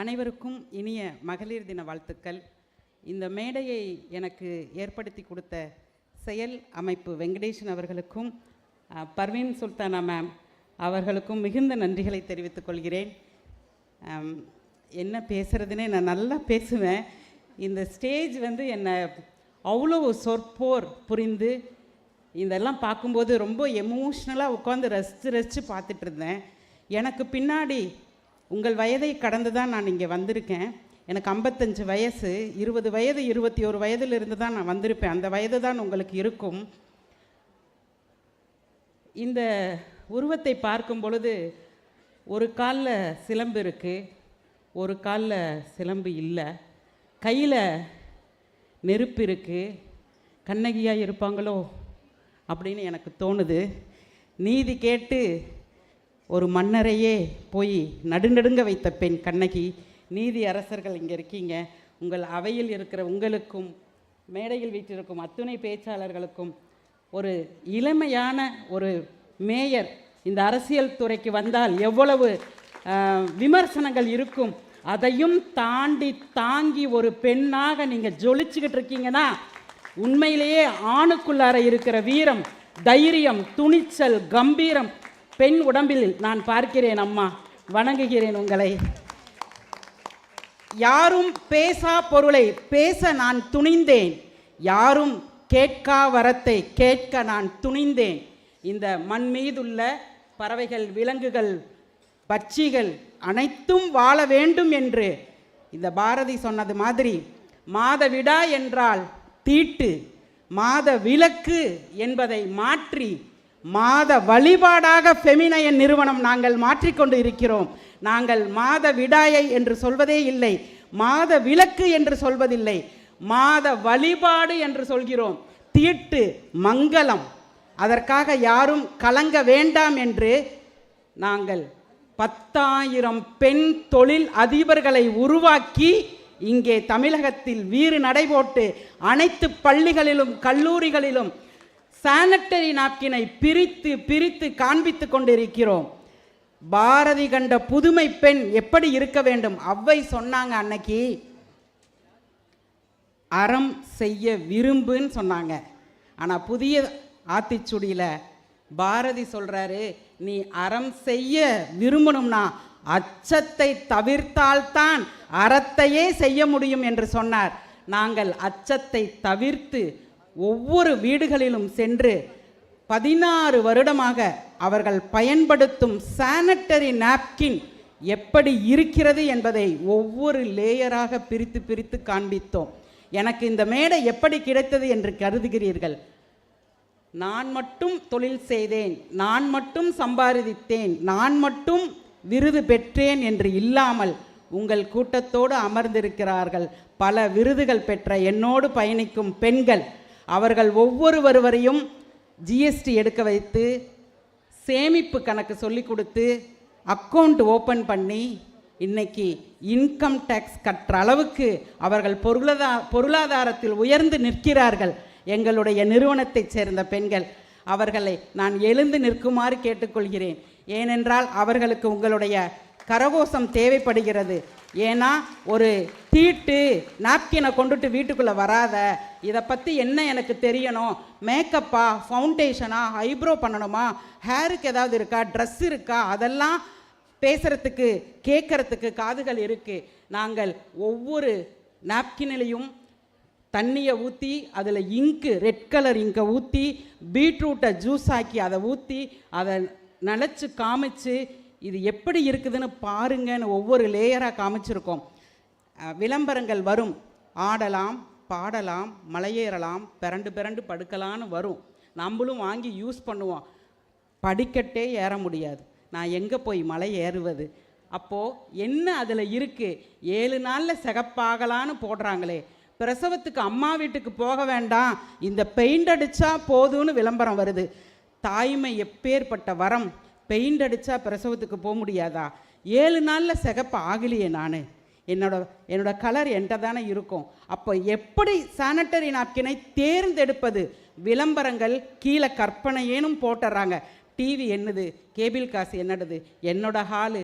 அனைவருக்கும் இனிய மகளிர் தின வாழ்த்துக்கள். இந்த மேடையை எனக்கு ஏற்படுத்தி கொடுத்த செயல் அமைப்பு வெங்கடேசன் அவர்களுக்கும் பர்வீன் சுல்தானா மேம் அவர்களுக்கும் மிகுந்த நன்றிகளை தெரிவித்துக் கொள்கிறேன். என்ன பேசுகிறதுனே நான் நல்லா பேசுவேன். இந்த ஸ்டேஜ் என்னை அவ்வளோ சொற்போர் புரிந்து இதெல்லாம் பார்க்கும்போது ரொம்ப எமோஷ்னலாக உட்காந்து ரசித்து பார்த்துட்டு இருந்தேன். எனக்கு பின்னாடி உங்கள் வயதை கடந்து தான் நான் இங்கே வந்திருக்கேன். எனக்கு 55 வயசு, 20 வயது 21 வயதிலிருந்து தான் நான் வந்திருப்பேன். அந்த வயது தான் உங்களுக்கு இருக்கும். இந்த உருவத்தை பார்க்கும் பொழுது ஒரு காலில் சிலம்பு இருக்குது, ஒரு காலில் சிலம்பு இல்லை, கையில் நெருப்பு இருக்குது. கண்ணகியாக இருப்பாங்களோ அப்படின்னு எனக்கு தோணுது. நீதி கேட்டு ஒரு மன்னரையே போய் நடுநடுங்க வைத்த பெண் கண்ணகி. நீதி அரசர்கள் இங்கே இருக்கீங்க. உங்கள் அவையில் இருக்கிற உங்களுக்கும் மேடையில் வீட்டிருக்கும் அத்துணை பேச்சாளர்களுக்கும் ஒரு இளமையான ஒரு மேயர் இந்த அரசியல் துறைக்கு வந்தால் எவ்வளவு விமர்சனங்கள் இருக்கும், அதையும் தாங்கி ஒரு பெண்ணாக நீங்கள் ஜொலிச்சுக்கிட்டு இருக்கீங்கன்னா உண்மையிலேயே ஆணுக்குள்ளார இருக்கிற வீரம், தைரியம், துணிச்சல், கம்பீரம் பெண் உடம்பில் நான் பார்க்கிறேன். அம்மா, வணங்குகிறேன் உங்களை. யாரும் பேசா பொருளை பேச நான் துணிந்தேன், யாரும் கேட்கா வரத்தை கேட்க நான் துணிந்தேன். இந்த மண் மீதுள்ள பறவைகள், விலங்குகள், பட்சிகள் அனைத்தும் வாழ வேண்டும் என்று இந்த பாரதி சொன்னது மாதிரி மாதவிடா என்றால் தீட்டு, மாத விலக்கு என்பதை மாற்றி மாத வழிபாடாக ஃபெமினைன் நிறுவனம் நாங்கள் மாற்றிக்கொண்டு இருக்கிறோம். நாங்கள் மாத விடாயை என்று சொல்வதே இல்லை, மாத விலக்கு என்று சொல்வதில்லை, மாத வழிபாடு என்று சொல்கிறோம். தீட்டு மங்களம், அதற்காக யாரும் கலங்க வேண்டாம் என்று நாங்கள் 10,000 பெண் தொழில் அதிபர்களை உருவாக்கி இங்கே தமிழகத்தில் வீறு நடைபோட்டு அனைத்து பள்ளிகளிலும் கல்லூரிகளிலும் சானிட்டரி நாப்கினை பிரித்து காண்பித்து கொண்டிருக்கிறோம். பாரதி கண்ட புதுமை பெண் எப்படி இருக்க வேண்டும்? அவ்வை சொன்னாங்க அன்னைக்கு, அறம் செய்ய விரும்புன்னு சொன்னாங்க. ஆனால் புதிய ஆத்திச்சுடியில் பாரதி சொல்கிறாரு, நீ அறம் செய்ய விரும்பணும்னா அச்சத்தை தவிர்த்தால்தான் அறத்தையே செய்ய முடியும் என்று சொன்னார். நாங்கள் அச்சத்தை தவிர்த்து ஒவ்வொரு வீடுகளிலும் சென்று 16 வருடமாக அவர்கள் பயன்படுத்தும் சானிட்டரி நாப்கின் எப்படி இருக்கிறது என்பதை ஒவ்வொரு லேயராக பிரித்து காண்பித்தோம். எனக்கு இந்த மேடை எப்படி கிடைத்தது என்று கருதுகிறீர்கள்? நான் மட்டும் தொழில் செய்தேன், நான் மட்டும் சம்பாதித்தேன், நான் மட்டும் விருது பெற்றேன் என்று இல்லாமல் உங்கள் கூட்டத்தோடு அமர்ந்திருக்கிறார்கள் பல விருதுகள் பெற்ற என்னோடு பயணிக்கும் பெண்கள். அவர்கள் ஒவ்வொருவரையும் ஜிஎஸ்டி எடுக்க வைத்து, சேமிப்பு கணக்கு சொல்லி கொடுத்து, அக்கௌண்ட் ஓப்பன் பண்ணி இன்னைக்கு இன்கம் டேக்ஸ் கட்டுற அளவுக்கு அவர்கள் பொருளாதாரத்தில் உயர்ந்து நிற்கிறார்கள். எங்களுடைய நிறுவனத்தைச் சேர்ந்த பெண்கள். அவர்களை நான் எழுந்து நிற்குமாறு கேட்டுக்கொள்கிறேன். ஏனென்றால் அவர்களுக்கு உங்களுடைய கரகோஷம் தேவைப்படுகிறது. ஏன்னா ஒரு தீட்டு நாப்கினை கொண்டுட்டு வீட்டுக்குள்ளே வராத, இதை பற்றி என்ன எனக்கு தெரியணும், மேக்கப்பா, ஃபவுண்டேஷனா, ஐப்ரோ பண்ணணுமா, ஹேருக்கு ஏதாவது இருக்கா, ட்ரெஸ் இருக்கா, அதெல்லாம் பேசுகிறதுக்கு கேட்குறதுக்கு காதுகள் இருக்குது. நாங்கள் ஒவ்வொரு நாப்கினிலையும் தண்ணியை ஊற்றி அதில் இங்கு, ரெட் கலர் இங்கை ஊற்றி, பீட்ரூட்டை ஜூஸ் ஆக்கி அதை ஊற்றி அதை நினச்சி காமிச்சு இது எப்படி இருக்குதுன்னு பாருங்கன்னு ஒவ்வொரு லேயராக காமிச்சிருக்கோம். விளம்பரங்கள் வரும், ஆடலாம், பாடலாம், மலையேறலாம், பிறண்டு படுக்கலான்னு வரும். நம்மளும் வாங்கி யூஸ் பண்ணுவோம். படிக்கட்டே ஏற முடியாது, நான் எங்கே போய் மலை ஏறுவது? அப்போது என்ன அதில் இருக்குது? 7 நாளில் சிகப்பாகலான்னு போடுறாங்களே, பிரசவத்துக்கு அம்மா வீட்டுக்கு போக வேண்டாம், இந்த பெயிண்ட் அடித்தா போதும்னு விளம்பரம் வருது. தாய்மை எப்பேற்பட்ட வரம்! பெயிண்ட் அடித்தா பிரசவத்துக்கு போக முடியாதா? 7 நாளில் சிகப்பு ஆகலையே நான், என்னோட கலர் என்கிட்ட தானே இருக்கும். அப்போ எப்படி சானிட்டரி நாப்கினை தேர்ந்தெடுப்பது? விளம்பரங்கள் கீழே கற்பனையேனும் போட்டுறாங்க. டிவி என்னது, கேபிள் காசு என்னது, என்னோட ஹாலு